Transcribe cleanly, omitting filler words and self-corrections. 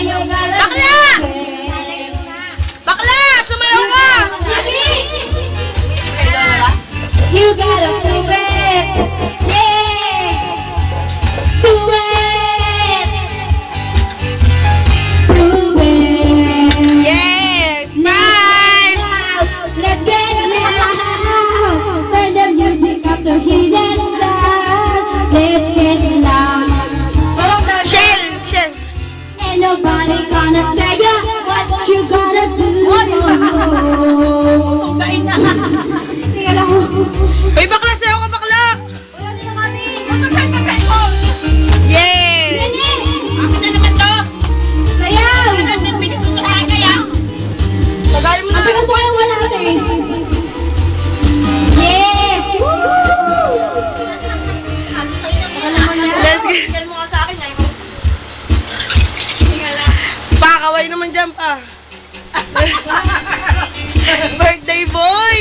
Bakla! Bakla! Sumayaw ka! You gotta prove it. Yeah. Do it. Prove it. Yes! Fine! Let's get loud. Turn the music up to hidden sound. Let's get loud. Shell! Shell! Ain't nobody gonna tell you what you gotta do. Tingnan ako. Uy, bakla! Sayaw ka, bakla! Wala din naman eh. Yes! Nene! Ako na naman to! Sayaw! Tagalin mo na! Matagal po kayong wala natin. Yes! Let's go! Pakaway naman dyan pa! Birthday boy!